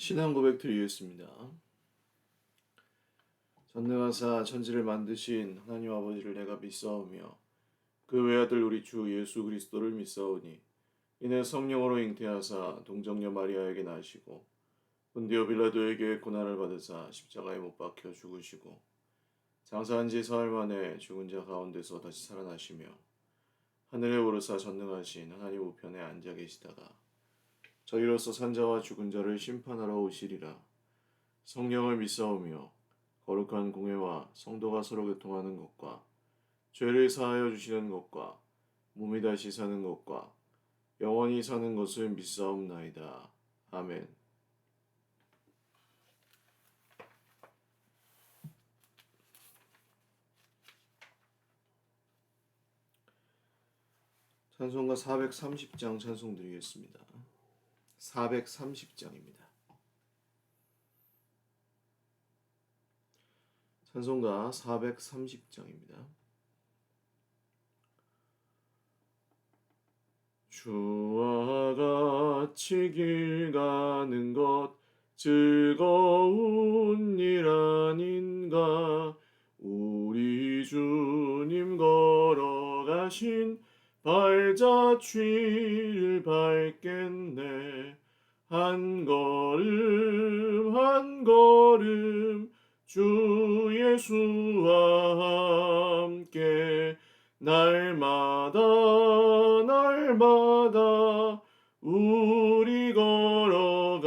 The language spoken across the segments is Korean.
신앙 고백 드리겠습니다. 전능하사 천지를 만드신 하나님 아버지를 내가 믿사오며 그 외아들 우리 주 예수 그리스도를 믿사오니 이는 성령으로 잉태하사 동정녀 마리아에게 나시고 본디오 빌라도에게 고난을 받으사 십자가에 못 박혀 죽으시고 장사한 지 사흘 만에 죽은 자 가운데서 다시 살아나시며 하늘에 오르사 전능하신 하나님 우편에 앉아 계시다가 저희로서 산자와 죽은 자를 심판하러 오시리라. 성령을 믿사오며 거룩한 공회와 성도가 서로 교통하는 것과 죄를 사하여 주시는 것과 몸이 다시 사는 것과 영원히 사는 것을 믿사옵나이다. 아멘. 찬송가 430장 찬송 드리겠습니다. 430장입니다. 찬송가 430장입니다. 주와 같이 길 가는 것 즐거운 일 아닌가. 우리 주님 걸어가신 발자취를 밟겠네. 한 걸음 한 걸음 주 예수와 함께 날마다 날마다 우리 걸어가리.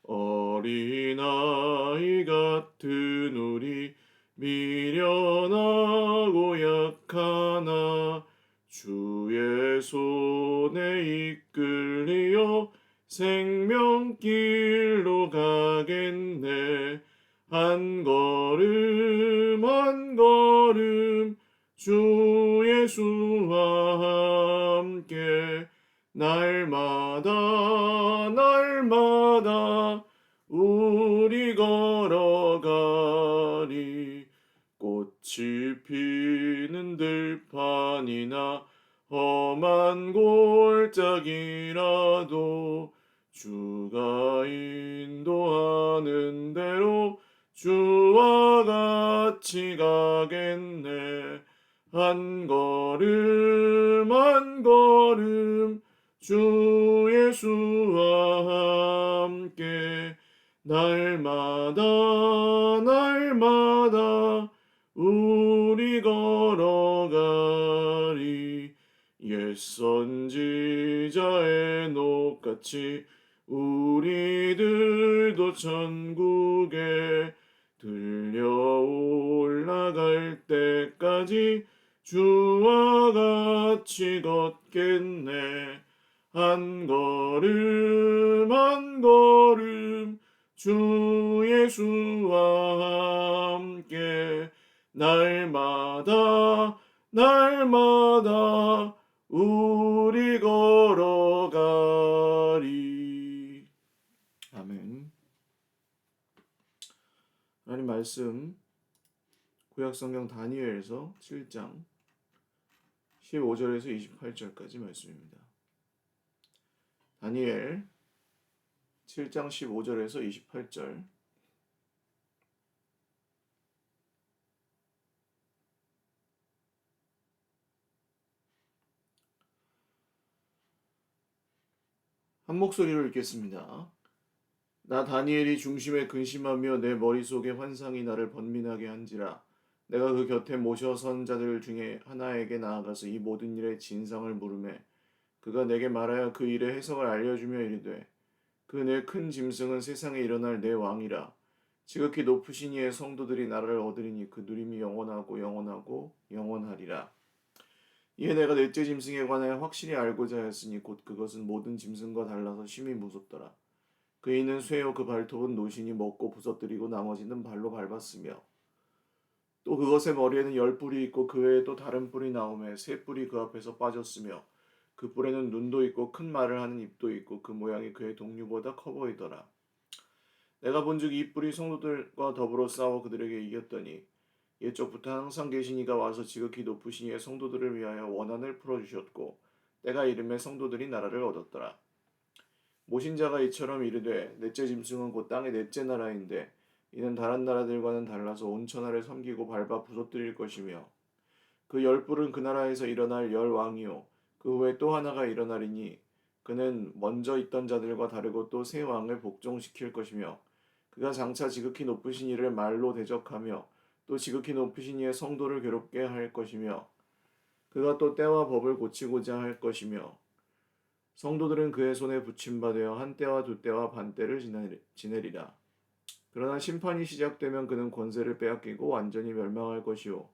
어린아이 같은 우리 미련하고 약하나 주의 손에 이끌리어 생명길로 가겠네. 한 걸음 한 걸음 주 예수와 함께 날마다 날마다 우리 걸어가리. 꽃이 피는 들판이나 험한 골짜기라도 주가 인도하는 대로 주와 같이 가겠네. 한 걸음 한 걸음 주 예수와 함께 날마다 날마다 우리 걸어가리. 옛 선지자의 녹같이 우리들도 천국에 들려 올라갈 때까지 주와 같이 걷겠네. 한 걸음 한 걸음 주 예수와 함께 날마다 날마다 우리 걸어가리. 아멘. 하나님 말씀 구약성경 다니엘서 7장 15절에서 28절까지 말씀입니다. 다니엘 7장 15절에서 28절. 한 목소리로 읽겠습니다. 나 다니엘이 중심에 근심하며 내 머릿속에 환상이 나를 번민하게 한지라. 내가 그 곁에 모셔 선 자들 중에 하나에게 나아가서 이 모든 일의 진상을 물으매 그가 내게 말하여 그 일의 해석을 알려주며 이르되 그 내 큰 짐승은 세상에 일어날 내 왕이라. 지극히 높으신 이의 성도들이 나라를 얻으리니 그 누림이 영원하고 영원하고 영원하리라. 이에 내가 넷째 짐승에 관하여 확실히 알고자 하였으니 곧 그것은 모든 짐승과 달라서 심히 무섭더라. 그 이는 쇠요 그 발톱은 노신이 먹고 부서뜨리고 나머지는 발로 밟았으며 또 그것의 머리에는 10뿔이 있고 그 외에 또 다른 뿔이 나오매 3뿔이 그 앞에서 빠졌으며 그 뿔에는 눈도 있고 큰 말을 하는 입도 있고 그 모양이 그의 동류보다 커 보이더라. 내가 본즉 이 뿔이 성도들과 더불어 싸워 그들에게 이겼더니 옛적부터 항상 계신 이가 와서 지극히 높으신 이의 성도들을 위하여 원한을 풀어주셨고 때가 이름에 성도들이 나라를 얻었더라. 모신자가 이처럼 이르되 넷째 짐승은 곧 땅의 넷째 나라인데 이는 다른 나라들과는 달라서 온 천하를 섬기고 밟아 부서뜨릴 것이며 그 열불은 그 나라에서 일어날 열 왕이요 그 후에 또 하나가 일어나리니 그는 먼저 있던 자들과 다르고 또 새 왕을 복종시킬 것이며 그가 장차 지극히 높으신 이를 말로 대적하며 또 지극히 높으신 이의 성도를 괴롭게 할 것이며 그가 또 때와 법을 고치고자 할 것이며 성도들은 그의 손에 붙임받아 한 때와 두 때와 반 때를 지내리라. 그러나 심판이 시작되면 그는 권세를 빼앗기고 완전히 멸망할 것이요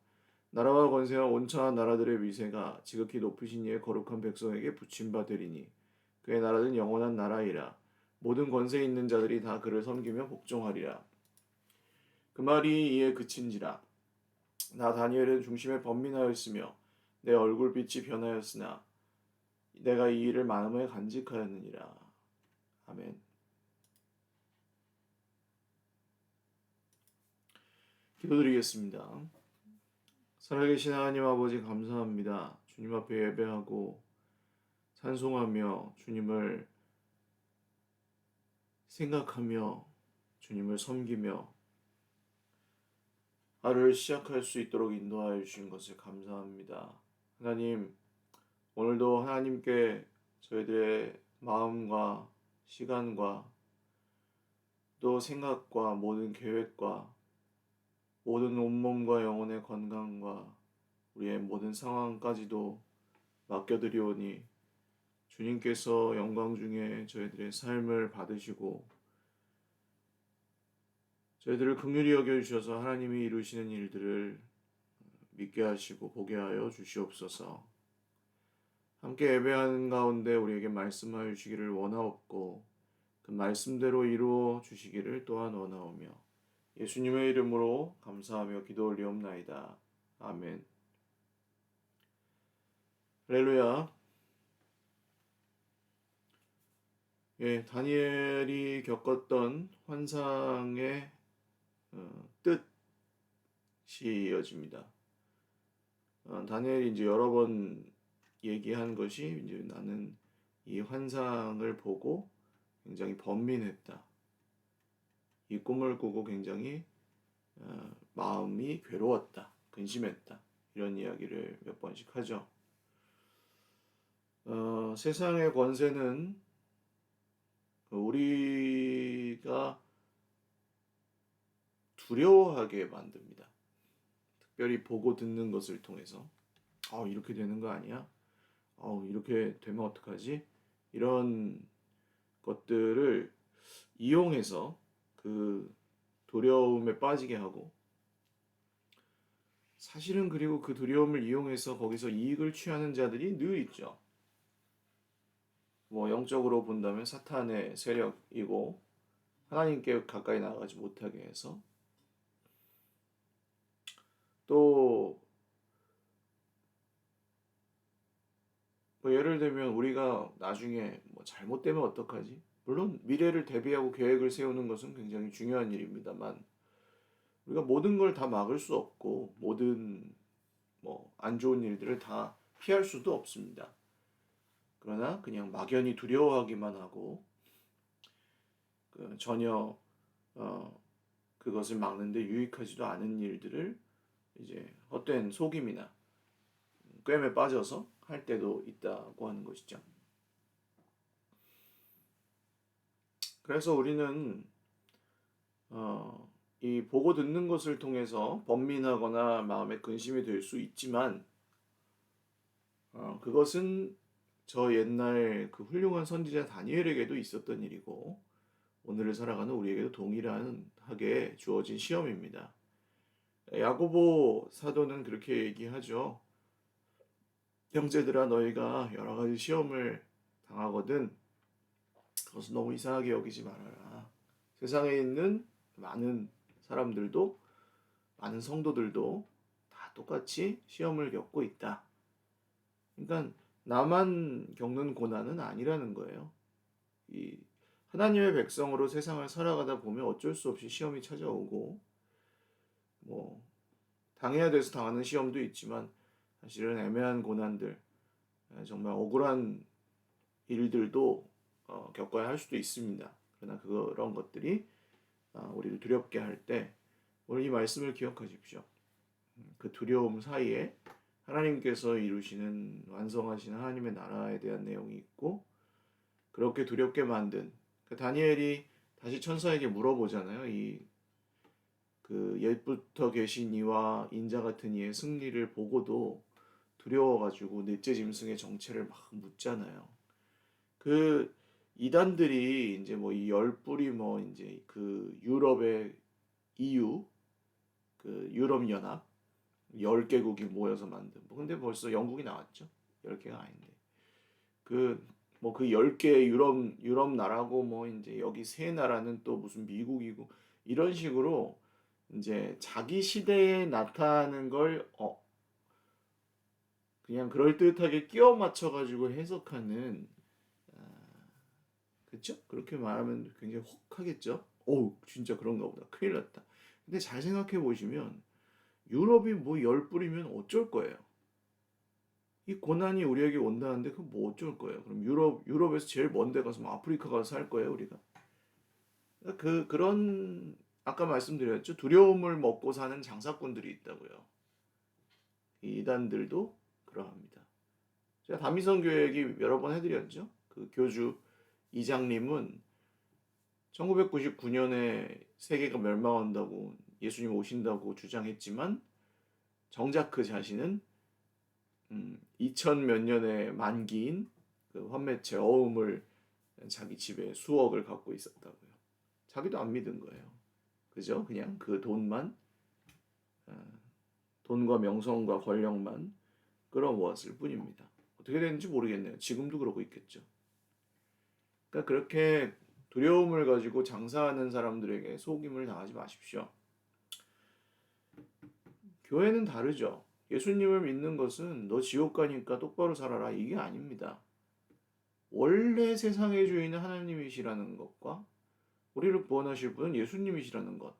나라와 권세와 온천한 나라들의 위세가 지극히 높으신 이의 거룩한 백성에게 붙임받으리니 그의 나라는 영원한 나라이라. 모든 권세 있는 자들이 다 그를 섬기며 복종하리라. 그 말이 이에 그친지라. 나 다니엘은 중심에 번민하였으며 내 얼굴빛이 변하였으나 내가 이 일을 마음에 간직하였느니라. 아멘. 기도드리겠습니다. 살아계신 하나님 아버지 감사합니다. 주님 앞에 예배하고 찬송하며 주님을 생각하며 주님을 섬기며 하루를 시작할 수 있도록 인도하여 주신 것을 감사합니다. 하나님, 오늘도 하나님께 저희들의 마음과 시간과 또 생각과 모든 계획과 모든 온몸과 영혼의 건강과 우리의 모든 상황까지도 맡겨드리오니 주님께서 영광 중에 저희들의 삶을 받으시고 저희들을 긍휼히 여겨주셔서 하나님이 이루시는 일들을 믿게 하시고 보게 하여 주시옵소서. 함께 예배하는 가운데 우리에게 말씀하여 주시기를 원하옵고 그 말씀대로 이루어 주시기를 또한 원하오며 예수님의 이름으로 감사하며 기도 올리옵나이다. 아멘. 할렐루야. 다니엘이 겪었던 환상의 뜻이 이어집니다. 다니엘이 이제 여러 번 얘기한 것이 이제 나는 이 환상을 보고 굉장히 번민했다. 이 꿈을 꾸고 굉장히 마음이 괴로웠다. 근심했다. 이런 이야기를 몇 번씩 하죠. 세상의 권세는 우리가 두려워하게 만듭니다. 특별히 보고 듣는 것을 통해서 이렇게 되는 거 아니야? 이렇게 되면 어떡하지? 이런 것들을 이용해서 그 두려움에 빠지게 하고 사실은 그리고 그 두려움을 이용해서 거기서 이익을 취하는 자들이 늘 있죠. 영적으로 본다면 사탄의 세력이고 하나님께 가까이 나아가지 못하게 해서 또 예를 들면 우리가 나중에 잘못되면 어떡하지? 물론 미래를 대비하고 계획을 세우는 것은 굉장히 중요한 일입니다만 우리가 모든 걸 다 막을 수 없고 모든 안 좋은 일들을 다 피할 수도 없습니다. 그러나 그냥 막연히 두려워하기만 하고 전혀 그것을 막는데 유익하지도 않은 일들을 이제 헛된 속임이나 꿰매 빠져서 할 때도 있다고 하는 것이죠. 그래서 우리는 이 보고 듣는 것을 통해서 번민하거나 마음에 근심이 될 수 있지만 그것은 저 옛날 그 훌륭한 선지자 다니엘에게도 있었던 일이고 오늘을 살아가는 우리에게도 동일하게 주어진 시험입니다. 야고보 사도는 그렇게 얘기하죠. 형제들아 너희가 여러 가지 시험을 당하거든 그것은 너무 이상하게 여기지 말아라. 세상에 있는 많은 사람들도 많은 성도들도 다 똑같이 시험을 겪고 있다. 그러니까 나만 겪는 고난은 아니라는 거예요. 이 하나님의 백성으로 세상을 살아가다 보면 어쩔 수 없이 시험이 찾아오고 당해야 돼서 당하는 시험도 있지만 사실은 애매한 고난들 정말 억울한 일들도 겪어야 할 수도 있습니다. 그러나 그런 것들이 우리를 두렵게 할 때 오늘 이 말씀을 기억하십시오. 그 두려움 사이에 하나님께서 이루시는 완성하시는 하나님의 나라에 대한 내용이 있고, 그렇게 두렵게 만든 다니엘이 다시 천사에게 물어보잖아요. 그 옛부터 계신 이와 인자 같은 이의 승리를 보고도 두려워가지고 넷째 짐승의 정체를 막 묻잖아요. 그 이단들이 이제 뭐 이 열불이 뭐 이제 그 유럽의 EU, 그 유럽 연합 10개국이 모여서 만든, 뭐 근데 벌써 영국이 나왔죠. 10개가 아닌데. 뭐 그 10개 유럽 나라고, 뭐 이제 여기 세 나라는 또 무슨 미국이고, 이런 식으로 이제 자기 시대에 나타나는 걸 그냥 그럴듯하게 끼워 맞춰 가지고 해석하는, 그렇죠? 그렇게 말하면 굉장히 혹하겠죠. 오, 진짜 그런가 보다. 큰일 났다. 근데 잘 생각해 보시면 유럽이 뭐 열불이면 어쩔 거예요. 이 고난이 우리에게 온다는데 그 뭐 어쩔 거예요. 그럼 유럽에서 제일 먼 데 가서 뭐 아프리카 가서 살 거예요, 우리가. 그런, 아까 말씀드렸죠. 두려움을 먹고 사는 장사꾼들이 있다고요. 이 이단들도 그러합니다. 제가 다미성 교회 얘기 여러 번 해드렸죠. 그 교주 이장님은 1999년에 세계가 멸망한다고, 예수님 오신다고 주장했지만, 정작 그 자신은 2000 몇 년에 만기인 그 환매체 어음을 자기 집에 수억을 갖고 있었다고요. 자기도 안 믿은 거예요. 그죠? 그냥 그 돈과 명성과 권력만 끌어모았을 뿐입니다. 어떻게 되는지 모르겠네요. 지금도 그러고 있겠죠. 그러니까 그렇게 두려움을 가지고 장사하는 사람들에게 속임을 당하지 마십시오. 교회는 다르죠. 예수님을 믿는 것은 너 지옥 가니까 똑바로 살아라, 이게 아닙니다. 원래 세상의 주인은 하나님이시라는 것과 우리를 구원하실 분은 예수님이시라는 것,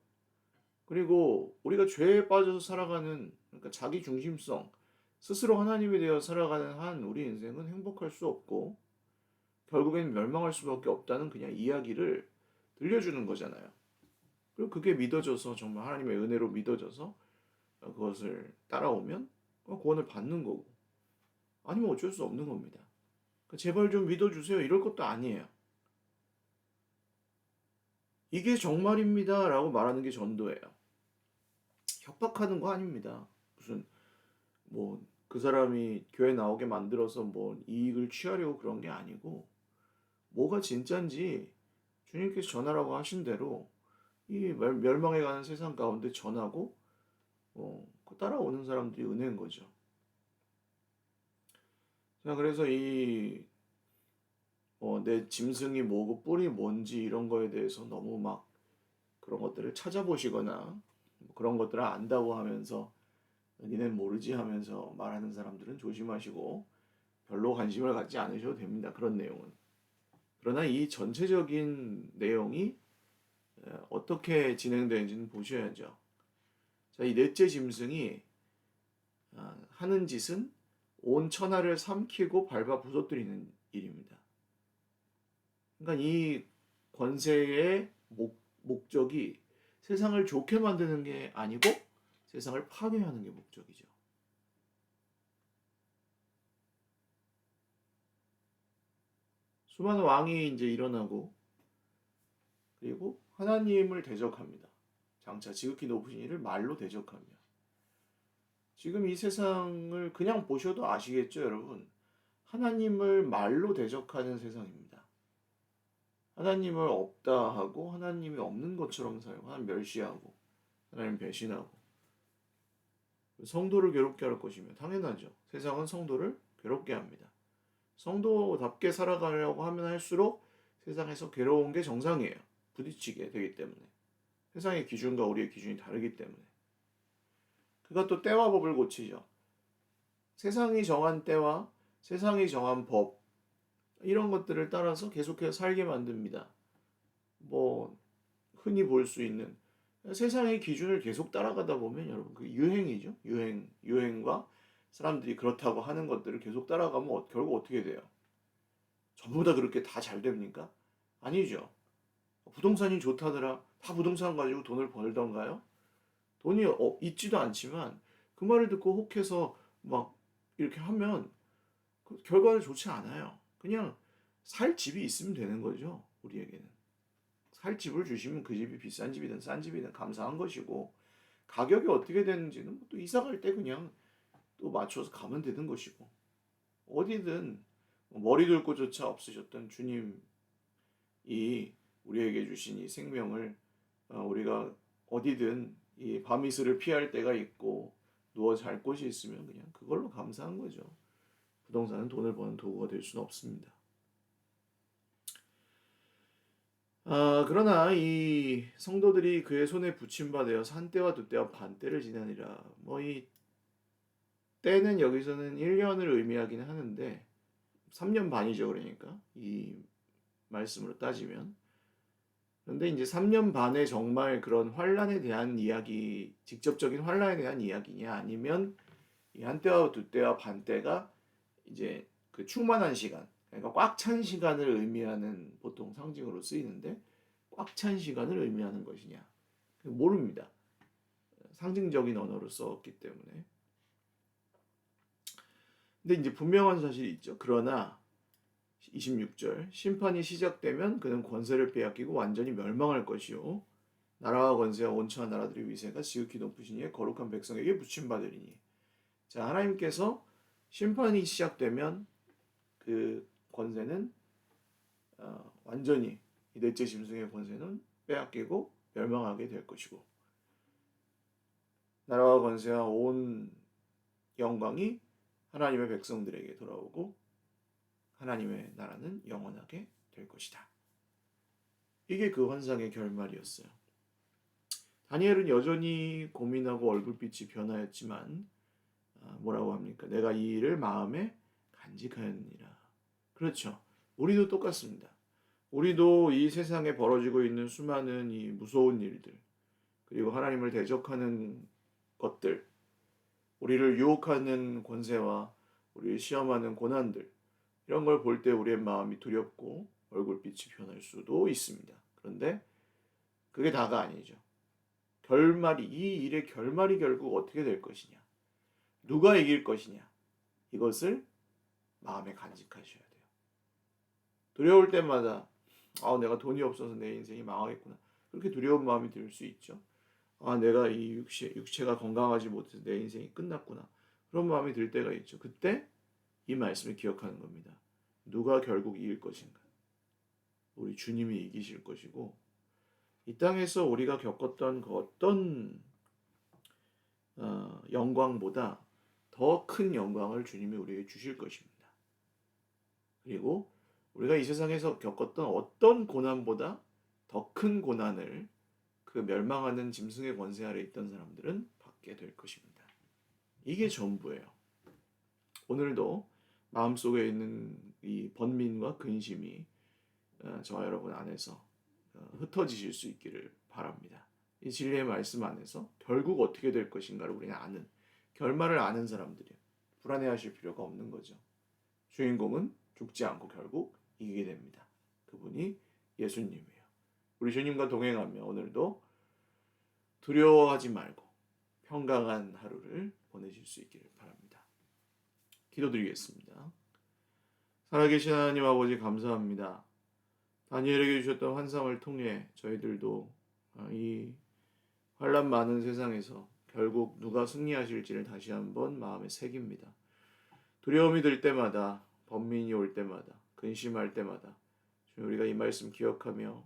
그리고 우리가 죄에 빠져서 살아가는, 그러니까 자기 중심성, 스스로 하나님이 되어 살아가는 한 우리 인생은 행복할 수 없고 결국엔 멸망할 수밖에 없다는 그냥 이야기를 들려주는 거잖아요. 그리고 그게 믿어져서, 정말 하나님의 은혜로 믿어져서 그것을 따라오면 구원을 받는 거고, 아니면 어쩔 수 없는 겁니다. 제발 좀 믿어주세요, 이럴 것도 아니에요. 이게 정말입니다 라고 말하는 게 전도예요. 협박하는 거 아닙니다. 무슨 뭐 그 사람이 교회 나오게 만들어서 뭐 이익을 취하려고 그런 게 아니고, 뭐가 진짠지 주님께서 전하라고 하신 대로 이 멸망해 가는 세상 가운데 전하고 따라오는 사람들이 은혜인 거죠. 자, 그래서 내 짐승이 뭐고 뿔이 뭔지 이런 거에 대해서 너무 막 그런 것들을 찾아보시거나 그런 것들을 안다고 하면서 니넨 모르지 하면서 말하는 사람들은 조심하시고 별로 관심을 갖지 않으셔도 됩니다. 그런 내용은. 그러나 이 전체적인 내용이 어떻게 진행되는지는 보셔야죠. 자, 이 넷째 짐승이 하는 짓은 온 천하를 삼키고 밟아 부서뜨리는 일입니다. 그러니까 이 권세의 목적이 세상을 좋게 만드는 게 아니고 세상을 파괴하는 게 목적이죠. 수많은 왕이 이제 일어나고, 그리고 하나님을 대적합니다. 장차 지극히 높으신 이를 말로 대적하며. 지금 이 세상을 그냥 보셔도 아시겠죠, 여러분? 하나님을 말로 대적하는 세상입니다. 하나님을 없다 하고 하나님이 없는 것처럼 살고, 하나님 멸시하고 하나님 배신하고 성도를 괴롭게 할 것이며, 당연하죠. 세상은 성도를 괴롭게 합니다. 성도답게 살아가려고 하면 할수록 세상에서 괴로운 게 정상이에요. 부딪히게 되기 때문에. 세상의 기준과 우리의 기준이 다르기 때문에. 그가 또 때와 법을 고치죠. 세상이 정한 때와 세상이 정한 법, 이런 것들을 따라서 계속해서 살게 만듭니다. 뭐 흔히 볼 수 있는 세상의 기준을 계속 따라가다 보면, 여러분, 그 유행이죠. 유행과 사람들이 그렇다고 하는 것들을 계속 따라가면 결국 어떻게 돼요? 전부 다 그렇게 다 잘 됩니까? 아니죠. 부동산이 좋다더라. 다 부동산 가지고 돈을 벌던가요? 돈이 있지도 않지만 그 말을 듣고 혹해서 막 이렇게 하면 그 결과는 좋지 않아요. 그냥 살 집이 있으면 되는 거죠. 우리에게는. 살 집을 주시면 그 집이 비싼 집이든 싼 집이든 감사한 것이고 가격이 어떻게 되는지는 또 이사 갈 때 그냥 또 맞춰서 가면 되는 것이고 어디든 머리 둘 곳조차 없으셨던 주님이 우리에게 주신 이 생명을 우리가 어디든 이 밤이슬을 피할 때가 있고 누워 잘 곳이 있으면 그냥 그걸로 감사한 거죠. 부동산은 돈을 버는 도구가 될 수는 없습니다. 그러나 이 성도들이 그의 손에 붙임받아 산때와 두때와 반때를 지나니라. 뭐 이 때는 여기서는 1년을 의미하긴 하는데 3년 반이죠. 그러니까 이 말씀으로 따지면. 그런데 이제 3년 반에 정말 그런 환란에 대한 이야기, 직접적인 환란에 대한 이야기냐 아니면 이 한때와 두때와 반때가 이제 그 충만한 시간, 그러니까 꽉 찬 시간을 의미하는 보통 상징으로 쓰이는데 꽉 찬 시간을 의미하는 것이냐 모릅니다. 상징적인 언어로 썼기 때문에. 근데 이제 분명한 사실이 있죠. 그러나 26절 심판이 시작되면 그는 권세를 빼앗기고 완전히 멸망할 것이요 나라와 권세와 온천한 나라들의 위세가 지극히 높으신 이의 거룩한 백성에게 붙임받으리니. 자, 하나님께서 심판이 시작되면 그 권세는 완전히 이 넷째 짐승의 권세는 빼앗기고 멸망하게 될 것이고 나라와 권세와 온 영광이 하나님의 백성들에게 돌아오고 하나님의 나라는 영원하게 될 것이다. 이게 그 환상의 결말이었어요. 다니엘은 여전히 고민하고 얼굴빛이 변하였지만 뭐라고 합니까? 내가 이 일을 마음에 간직하였느니라. 그렇죠. 우리도 똑같습니다. 우리도 이 세상에 벌어지고 있는 수많은 이 무서운 일들, 그리고 하나님을 대적하는 것들, 우리를 유혹하는 권세와 우리를 시험하는 고난들, 이런 걸 볼 때 우리의 마음이 두렵고 얼굴빛이 변할 수도 있습니다. 그런데 그게 다가 아니죠. 결말이, 이 일의 결말이 결국 어떻게 될 것이냐, 누가 이길 것이냐, 이것을 마음에 간직하셔야 돼요. 두려울 때마다 내가 돈이 없어서 내 인생이 망하겠구나. 그렇게 두려운 마음이 들 수 있죠. 내가 이 육체가 건강하지 못해서 내 인생이 끝났구나. 그런 마음이 들 때가 있죠. 그때 이 말씀을 기억하는 겁니다. 누가 결국 이길 것인가? 우리 주님이 이기실 것이고 이 땅에서 우리가 겪었던 그 어떤 영광보다 더 큰 영광을 주님이 우리에게 주실 것입니다. 그리고 우리가 이 세상에서 겪었던 어떤 고난보다 더 큰 고난을 그 멸망하는 짐승의 권세 아래 있던 사람들은 받게 될 것입니다. 이게 전부예요. 오늘도 마음속에 있는 이 번민과 근심이 저와 여러분 안에서 흩어지실 수 있기를 바랍니다. 이 진리의 말씀 안에서 결국 어떻게 될 것인가를 우리는 아는, 결말을 아는 사람들이에요. 불안해하실 필요가 없는 거죠. 주인공은 죽지 않고 결국 이기게 됩니다. 그분이 예수님이에요. 우리 주님과 동행하며 오늘도 두려워하지 말고 평강한 하루를 보내실 수 있기를 바랍니다. 기도드리겠습니다. 살아계신 하나님 아버지 감사합니다. 다니엘에게 주셨던 환상을 통해 저희들도 이 환란 많은 세상에서 결국 누가 승리하실지를 다시 한번 마음에 새깁니다. 두려움이 들 때마다, 번민이 올 때마다, 근심할 때마다 우리가 이 말씀 기억하며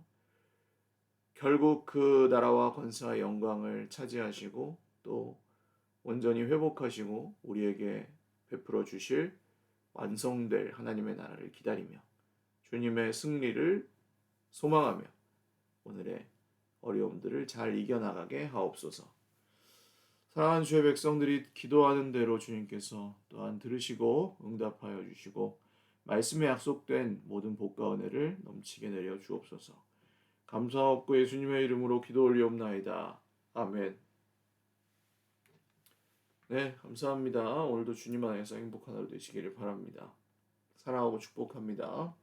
결국 그 나라와 권세와 영광을 차지하시고 또 온전히 회복하시고 우리에게 베풀어 주실 완성될 하나님의 나라를 기다리며 주님의 승리를 소망하며 오늘의 어려움들을 잘 이겨나가게 하옵소서. 사랑하는 주의 백성들이 기도하는 대로 주님께서 또한 들으시고 응답하여 주시고 말씀에 약속된 모든 복과 은혜를 넘치게 내려 주옵소서. 감사하옵고 예수님의 이름으로 기도 올리옵나이다. 아멘. 네, 감사합니다. 오늘도 주님 안에서 행복한 하루 되시기를 바랍니다. 사랑하고 축복합니다.